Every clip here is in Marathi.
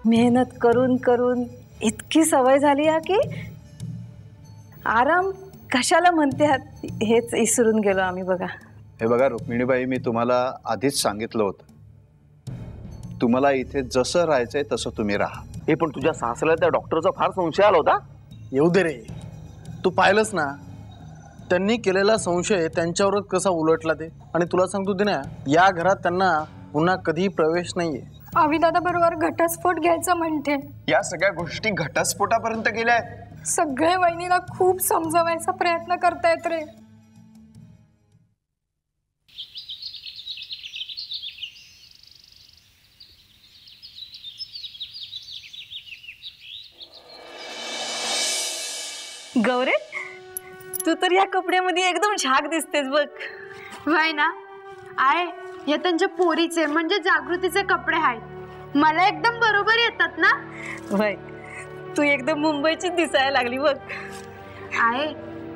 मेहनत करून करून इतकी सवय झाली आहे की आराम कशाला म्हणतात हेच विसरून गेलो आम्ही बघा। हे बघा रुक्मिणीबाई, मी तुम्हाला आधीच सांगितलं होतं, तुम्हाला इथे जसं राहायचंय तसं तुम्ही राहा। हे पण तुझ्या सासऱ्याला त्या डॉक्टरचा फार संशय आला होता। येऊ दे रे, तू पाहिलंस ना त्यांनी केलेला संशय त्यांच्यावरच कसा उलटला ते। आणि तुला सांगतो दिन्या, या घरात त्यांना पुन्हा कधी प्रवेश नाहीये। आविदादा बरोबर घटस्फोट घ्यायचं म्हणते। या सगळ्या गोष्टी घटस्फोटापर्यंत गेल्या। सगळे वहिनीला खूप समजवायचा प्रयत्न करतायत रे। गौरे, तू तर या कपड्यामध्ये एकदम झाक दिसतेस बघ। वय ना आहे, हे त्यांच्या पोरीचे म्हणजे जागृतीचे कपडे आहेत, मला एकदम बरोबर येतात ना। वय, तू एकदम मुंबईची दिसायला लागली बघ। आहे,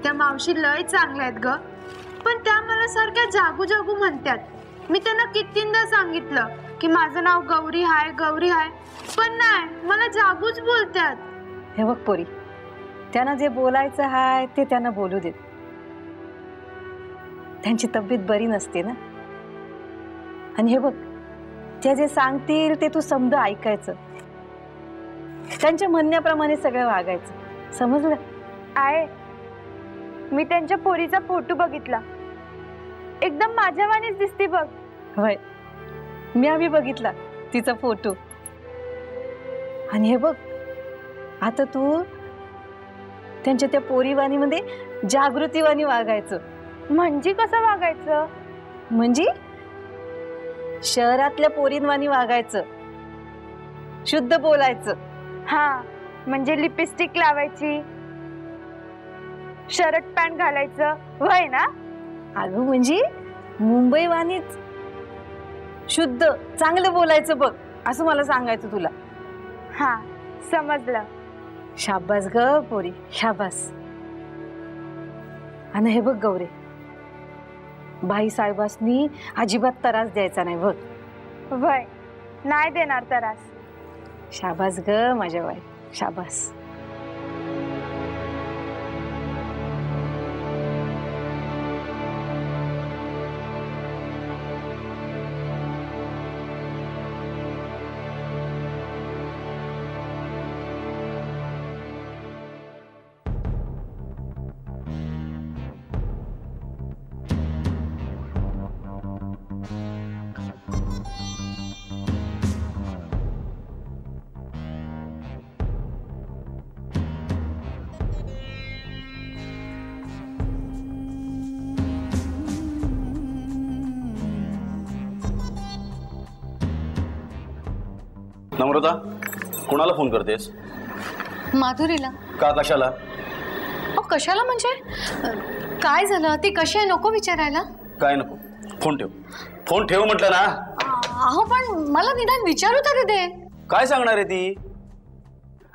त्या मावशी लय चांगल्या आहेत ग, पण त्या मला सारख्या जागू जागू म्हणतात। मी त्यांना कितींदा सांगितलं की माझं नाव गौरी हाय गौरी हाय, पण नाही, मला जागूच बोलतात। हे बघ पोरी, त्यांना जे बोलायचं आहे ते त्यांना बोलू देत। त्यांची तब्येत बरी नसते ना, आणि हे बघ, ते जे सांगतील ते तू समजा ऐकायचं, त्यांच्या म्हणण्याप्रमाणे सगळं वागायचं, समजलं? आहे, मी त्यांच्या पोरीचा फोटो बघितला, एकदम माझ्यावानीच दिसते बघ। होय, मी आम्ही बघितला तिचा फोटो। आणि हे बघ, आता तू त्यांच्या त्या पोरीवाणीमध्ये जागृतीवाणी वागायचं। म्हणजे कसं वागायचं? म्हणजे शहरातल्या पोरींवाणी वागायचं, शुद्ध बोलायचं। हा, म्हणजे लिपस्टिक लावायची, शर्ट पॅन्ट घालायचं, वय ना? अगं म्हणजे मुंबईवाणीच शुद्ध चांगलं बोलायचं बघ, असं मला सांगायचं तुला। हा, समजलं। शाबास ग पोरी, शाबास। आणि हे बघ गौरे, बाई साहेबांनी अजिबात त्रास द्यायचा नाही बघ। वय, नाही देणार त्रास। शाबास ग माझ्या बाई, शाबास। नम्रता, कोणाला फोन करतेस? माधुरीला। का, कशाला? कशाला म्हणजे काय झालं, ती कशी आहे नको विचारायला? काय नको, फोन ठेव, फोन ठेव म्हटलं ना। अहो पण मला निदान विचारू तरी दे। काय सांगणार आहे ती?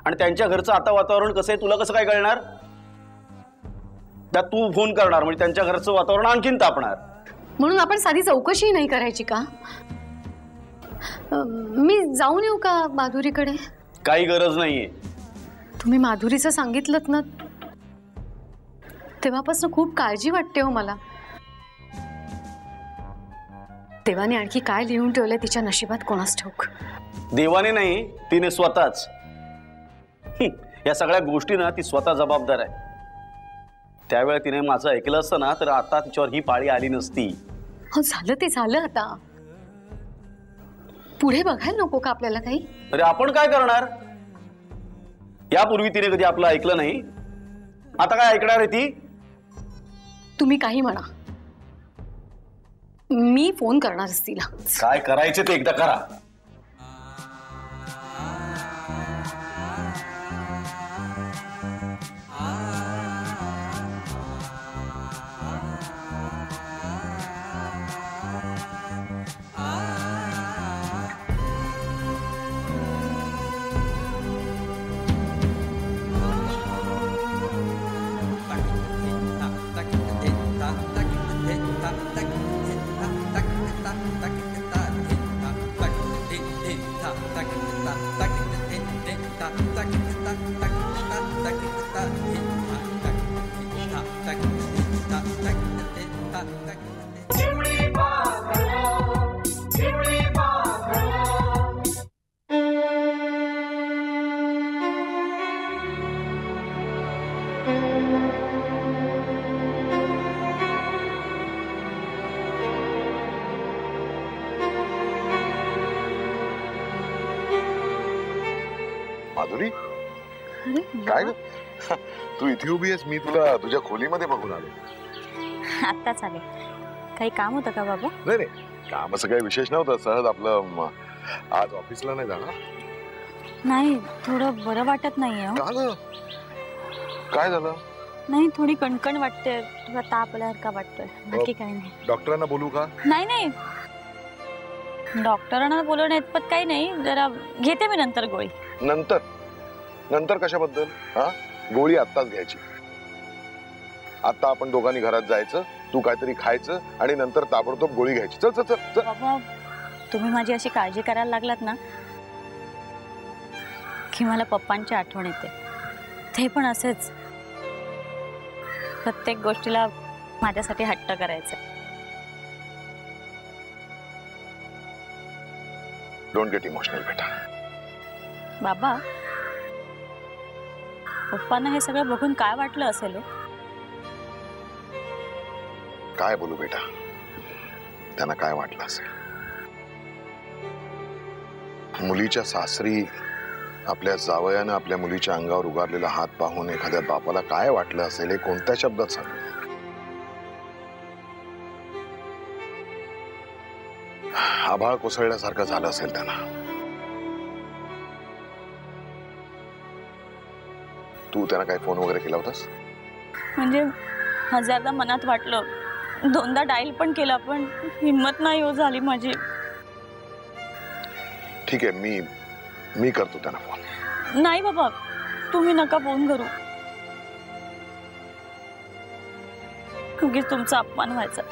आणि त्यांच्या घरचं आता वातावरण कसं आहे तुला कसं काय कळणार? त्यात तू फोन करणार म्हणजे त्यांच्या घरचं वातावरण आणखीन तापणार। म्हणून आपण साधी चौकशी नाही करायची का? मी जाऊन येऊ का माधुरीकडे? काही गरज नाहीये। तुम्ही माधुरीचं सांगितलं ना, तेव्हापासून खूप काळजी वाटते हो मला. देवाने आणखी काय लिहून ठेवलंय तिच्या नशिबात कोणास ठाऊक. देवाने नाही, तिने स्वतःच. या सगळ्या गोष्टी ना ती स्वतः जबाबदार आहे. त्यावेळी तिने माझं ऐकलं असतं ना तर आता तिच्यावर ही पाळी आली नसती. हो झालं ते झालं. आता पुढे बघायला नको का आपल्याला काही? अरे आपण काय करणार? यापूर्वी तिने कधी आपलं ऐकलं नाही, आता काय ऐकणार आहे ती? तुम्ही काही म्हणा, मी फोन करणारच तिला. काय करायचे ते एकदा करा. माधुरी, काय ग? तू इथे उभी आहेस, मी तुला तुझ्या खोलीमध्ये बघून आलो. आत्ताच आले. काही काम होतं का बाबा? नाही नाही, काम असं काही विशेष नव्हतं. सहज आपलं आज ऑफिसला नाही जाणार? नाही, थोडं बरं वाटत नाहीये. का ग? काय झालं? नाही, थोडी कणकण वाटते, थोडा ताप आल्यासारखा वाटतोय, बाकी काही नाही. डॉक्टरांना बोलू का? नाही नाही, डॉक्टरांना बोलवणं इतपत काही नाही. जरा घेते मी नंतर गोळी. नंतर? नंतर कशाबद्दल? हा, गोळी आत्ताच घ्यायची. आता आपण दोघांनी घरात जायचं, तू काहीतरी खायचं आणि नंतर ताबडतोब गोळी घ्यायची. चल चल चल चल. बाबा, तुम्ही माझी अशी काळजी करायला लागलात ना की मला पप्पांची आठवण येते. ते पण असेच प्रत्येक गोष्टीला माझ्यासाठी हट्ट करायचं. डोंट गेट इमोशनल बेटा. बाबा, पप्पांना हे सगळं बघून काय वाटलं असेल? काय बोलू बेटा, त्यांना काय वाटलं असेल? मुलीच्या सासरी आपल्या जावयानं आपल्या मुलीच्या अंगावर उगारलेला हात पाहून एखाद्या बापाला काय वाटलं असेल हे कोणत्या शब्दात सांग. आभाळ कोसळल्यासारखं झालं असेल त्यांना. तू त्यांना काय फोन वगैरे केला होतास? म्हणजे हजारदा मनात वाटलं, दोनदा डायल पण केला, पण हिम्मत नाही हो झाली माझी. ठीक आहे, मी करतो त्यांना फोन. नाही बाबा, तुम्ही नका फोन करू. उगीच तुमचा अपमान व्हायचा.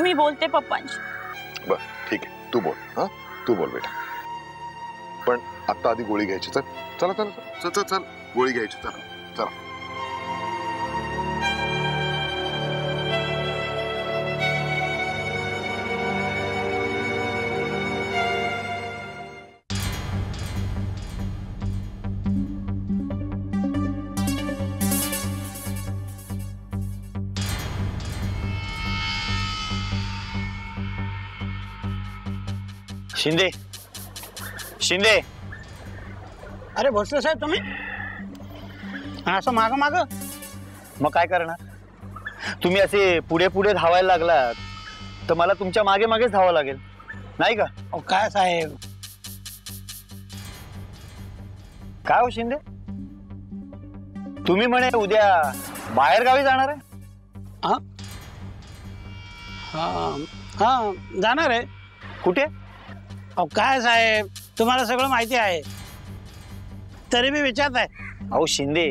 मी बोलते पप्पांशी. बर ठीक आहे, तू बोल. हा, तू बोल बेटा. पण आता आधी गोळी घ्यायची. चल चला चला चल चल चल, गोळी घ्यायची. चला चला. शिंदे, शिंदे. अरे भोसले साहेब, तुम्ही असं माग माग? मग काय करणार? तुम्ही असे पुढे पुढे धावायला लागलात तर मला तुमच्या मागे मागेच धावावं लागेल, नाही का? अहो काय साहेब. काय हो शिंदे, तुम्ही म्हणे उद्या बाहेर गावी जाणार आहे? हा हा हा, जाणार आहे. कुठे? अहो काय साहेब, तुम्हाला सगळं माहिती आहे तरी मी विचारताय. अहो शिंदे,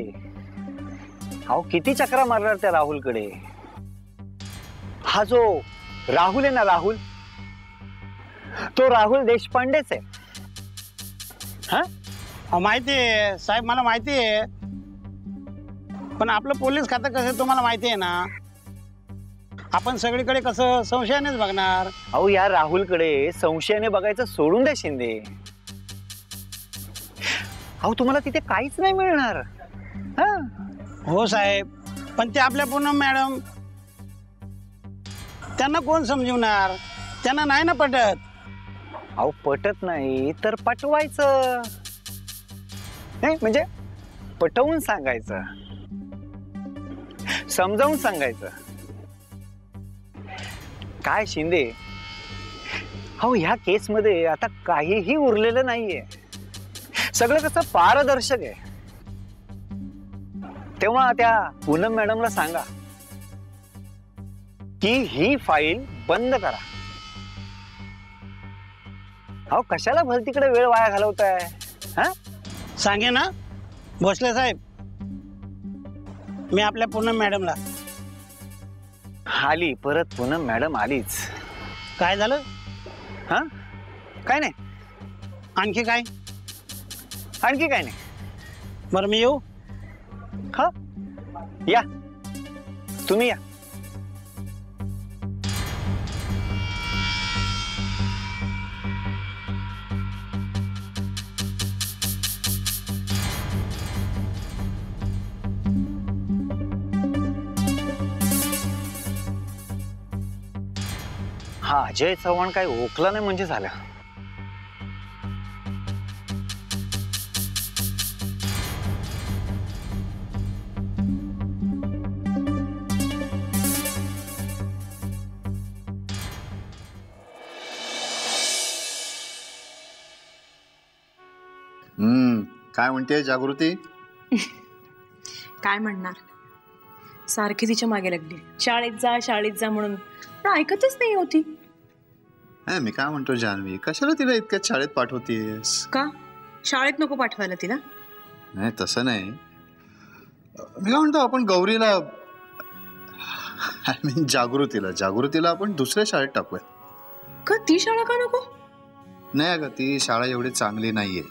अहो किती चक्रा मारणार त्या राहुलकडे? हा जो राहुल आहे ना, राहुल, तो राहुल देशपांडेच आहे. हा, माहिती आहे साहेब, मला माहिती आहे. पण आपलं पोलीस खातं कसं तुम्हाला माहिती आहे ना, आपण सगळीकडे कसं संशयानेच बघणार. अहो या राहुलकडे संशयाने बघायचं सोडून द्या शिंदे. अहो तुम्हाला तिथे काहीच नाही मिळणार. हो साहेब, पण ते आपल्या पूनम मॅडम, त्यांना कोण समजवणार? त्यांना नाही ना पटत. अहो पटत नाही तर पटवायचं, म्हणजे पटवून सांगायचं, समजावून सांगायचं. काय शिंदे, अहो ह्या केस मध्ये आता काहीही उरलेलं नाहीये. सगळं कसं पारदर्शक आहे. तेव्हा त्या पूनम मॅडमला सांगा की ही फाईल बंद करा. अहो कशाला भलतीकडे वेळ वाया घालवताय? सांगे ना भोसले साहेब, मी आपल्या पूनम मॅडमला. आली परत पूनम मॅडम आलीच. काय झालं? काय नाही. आणखी काय? आणखी काय नाही. बरं मी येऊ? हा या, तुम्ही या. हा अजय चव्हाण काय ओळखला नाही म्हणजे झालं. काय म्हणते जागृती? काय म्हणणार, सारखी तिच्या मागे लागली, शाळेत जा म्हणून, पण ऐकतच नाही होती. मी काय म्हणतो जान्हवी, कशाला तिला इतक्या शाळेत पाठवतेस? का शाळेत नको पाठवायला तिला? नाही तसं नाही, मी काय म्हणतो आपण गौरीला, जागृतीला आपण दुसऱ्या शाळेत टाकूया. का ती शाळा का नको? नाही अगं, ती शाळा एवढी चांगली नाहीये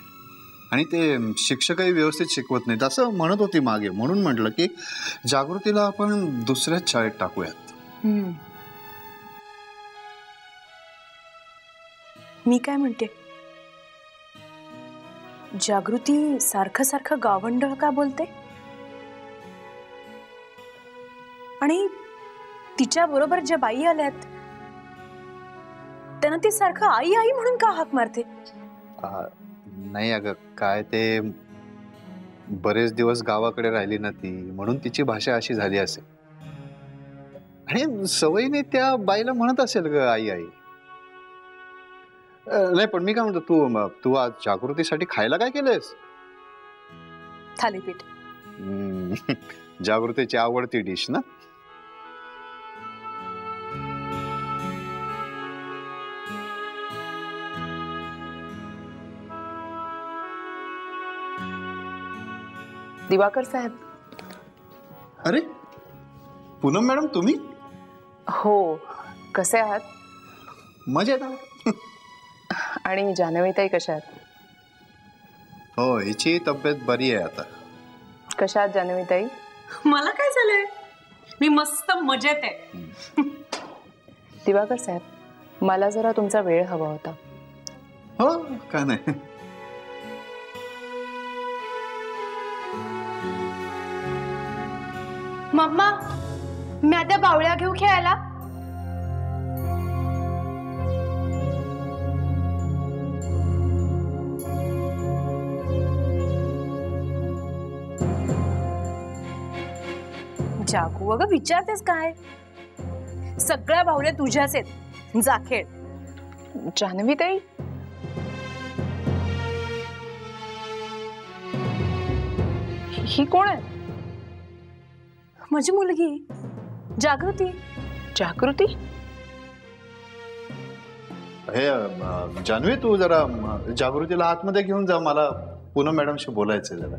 आणि ते शिक्षकही व्यवस्थित शिकवत नाहीत असं म्हणत होती मागे. म्हणून म्हटलं की जागृतीला आपण दुसऱ्याच शाळेत टाकूयात. मी काय म्हणते, जागृती सारखं सारखं गावंढळ का बोलते? आणि तिच्या बरोबर ज्या बाई आल्यात त्यांना ती सारखं आई आई म्हणून का हाक मारते? नाही अगं, काय ते बरेच दिवस गावाकडे राहिली ना ती, म्हणून तिची भाषा अशी झाली असेल. आणि सवयीने त्या बाईला म्हणत असेल ग आई आई. नाही पण मी काय म्हणतो, तू आज जागृतीसाठी खायला काय केलंयस? थालीपीठ. जागृतीची आवडती डिश ना? दिवाकर साहेब. अरे पूनम मॅडम तुम्ही? हो, कसे आहात? मजेत आहात. आणि जान्हवीताई कशा आहेत? हो, हिची तब्येत बरी आहे आता. कशा आहात जान्हवीताई? मला काय झालंय, मी मस्त मजेत आहे. दिवाकर साहेब, मला जरा तुमचा वेळ हवा होता. हो का नाही. मम्मा, मी आता बावळ्या घेऊ खेळायला. जागू, अगं विचारतेस काय? सगळ्या बावल्या तुझ्याच आहेत, जा खेळ. जान्हवीताई, ही कोण आहे? माझी मुलगी जागृती. जागृती? हे जान्हवी, तू जरा जागृतीला आतमध्ये घेऊन जा, मला पूनम मॅडमशी बोलायचंय जरा.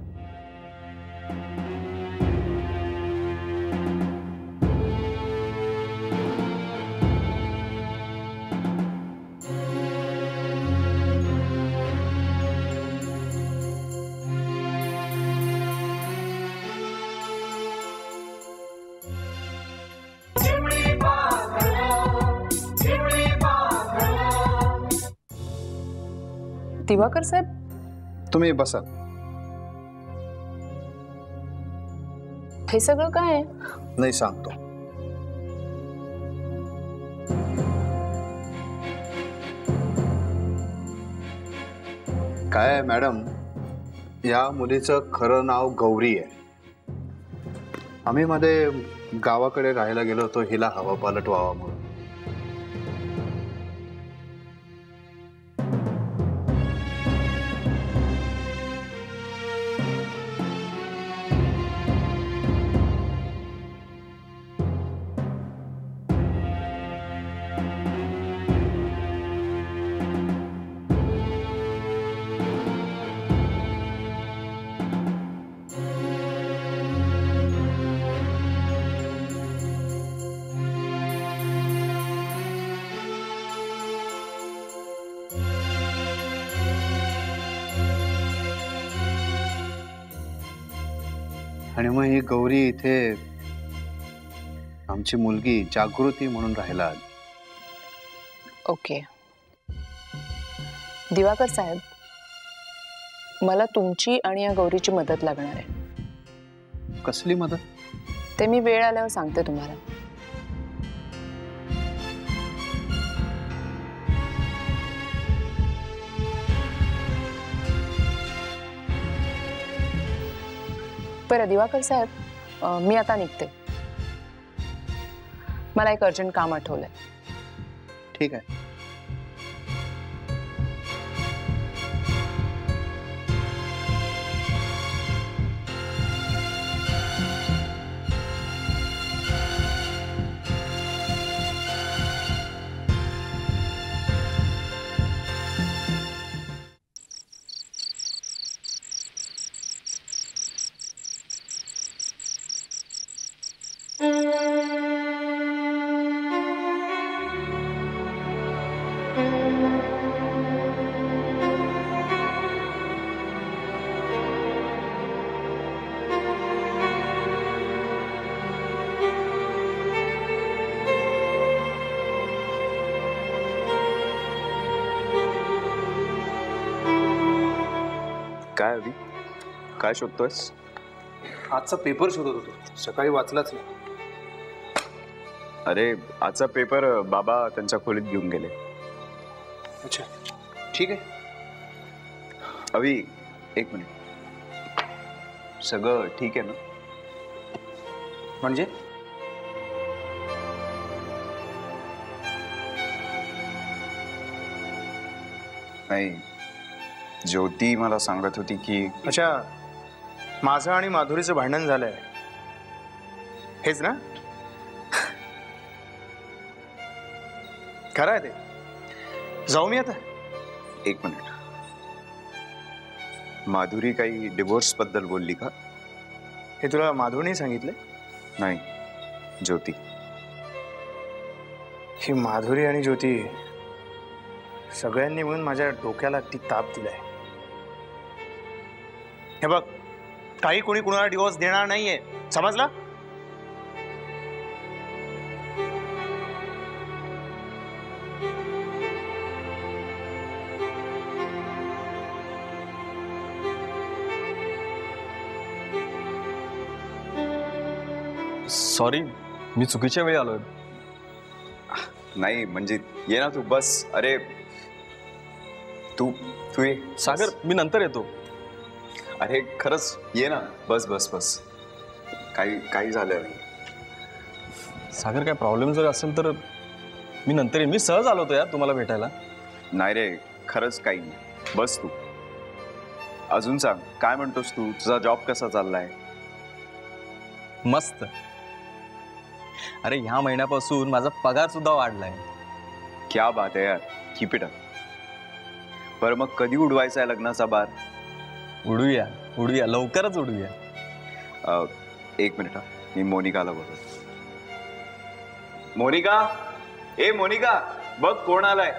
दिवाकर साहेब, तुम्ही बसा. हे सगळं काय आहे? नाही सांगतो. काय आहे मॅडम, या मुलीचं खरं नाव गौरी आहे. आम्ही मध्ये गावाकडे राहायला गेलो होतो हिला हवा पालट व्हावा म्हणून. आणि मग ही गौरी इथे आमची मुलगी जागृती म्हणून राहायला आली. ओके. दिवाकर साहेब, मला तुमची आणि या गौरीची मदत लागणार आहे. कसली मदत? ते मी वेळ आल्यावर सांगते तुम्हाला. बरं दिवाकर साहेब, मी आता निघते. मला एक अर्जंट काम आठवलंय. ठीक आहे. काय अभि, काय शोधतोयस? आजचा पेपर शोधत होतो, सकाळी वाचलाच नाही. अरे आजचा पेपर बाबा त्यांच्या खोलीत घेऊन गेले. अच्छा, ठीक आहे. अभि एक मिनिट, सगळं ठीक आहे ना? म्हणजे नाही, ज्योती मला सांगत होती की. अच्छा, माझं आणि माधुरीचं भांडण झालंय हेच ना? खरं आहे ते. जाऊ मी आता? एक मिनिट, माधुरी काही डिवोर्स बद्दल बोलली का? हे तुला माधुरीने सांगितलंय? नाही, ज्योती. ही माधुरी आणि ज्योती सगळ्यांनी मिळून माझ्या डोक्याला ती ताप दिलाय. हे बघ, काही कोणी कुणाला डिवोर्स देणार नाहीये, समजला? सॉरी, मी चुकीच्या वेळी आलोय. नाही म्हणजे ये ना तू, बस. अरे तू तू ये. सागर, मी नंतर येतो. अरे खरंच ये ना, बस बस बस. काही झालं नाही. सागर, काय प्रॉब्लेम जर असेल तर मी नंतर येईन. मी सहज आलो होतो यार तुम्हाला भेटायला. नाही रे, खरंच काही नाही, बस तू. अजून सांग, काय म्हणतोस तू? तुझा जॉब कसा चाललाय? मस्त. अरे ह्या महिन्यापासून माझा पगार सुद्धा वाढलाय. क्या बात आहे यार, कीप इट अप. बरं मग कधी उडवायचा आहे लग्नाचा बार? उडूया उडूया, लवकरच उडूया. एक मिनिट, मी मोनिकाला बोलतो. मोनिका, ए मोनिका, बघ कोण आलाय.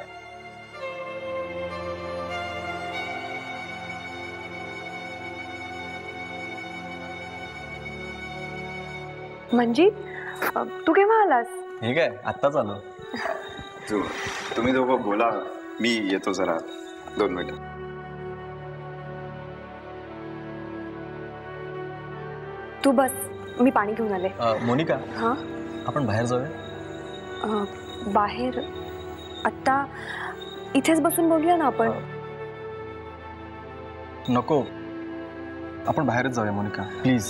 म्हणजे तू केव्हा आलास? हे काय, आत्ताच आलो. तुम्ही दोघं बोला, मी येतो जरा 2 मिनिट. तू बस, मी पाणी घेऊन आले. मोनिका, हां आपण बाहेर जाऊया. बाहेर आत्ता इथेच बसून बोलूया ना आपण. नको, आपण बाहेरच जाऊया मोनिका, प्लीज.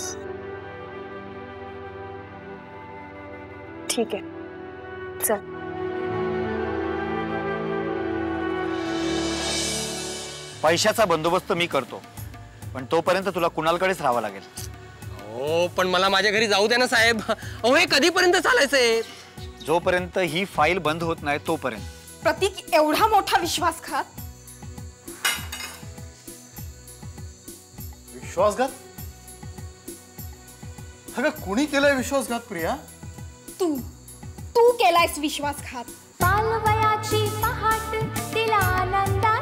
ठीक आहे, चल. पैशाचा बंदोबस्त मी करतो, पण तोपर्यंत तुला कुणालकडेच राहावं लागेल. हो, पण मला माझ्या घरी जाऊ द्या ना साहेब. अहो, हे कधीपर्यंत चालायचंय? जोपर्यंत ही फाईल बंद होत नाही तोपर्यंत. प्रतीक एवढा मोठा विश्वासघात. विश्वासघात? अगं कुणी केलाय विश्वासघात प्रिया? तू केलायस विश्वासघात. बालवयाची पहाट तिला आनंदा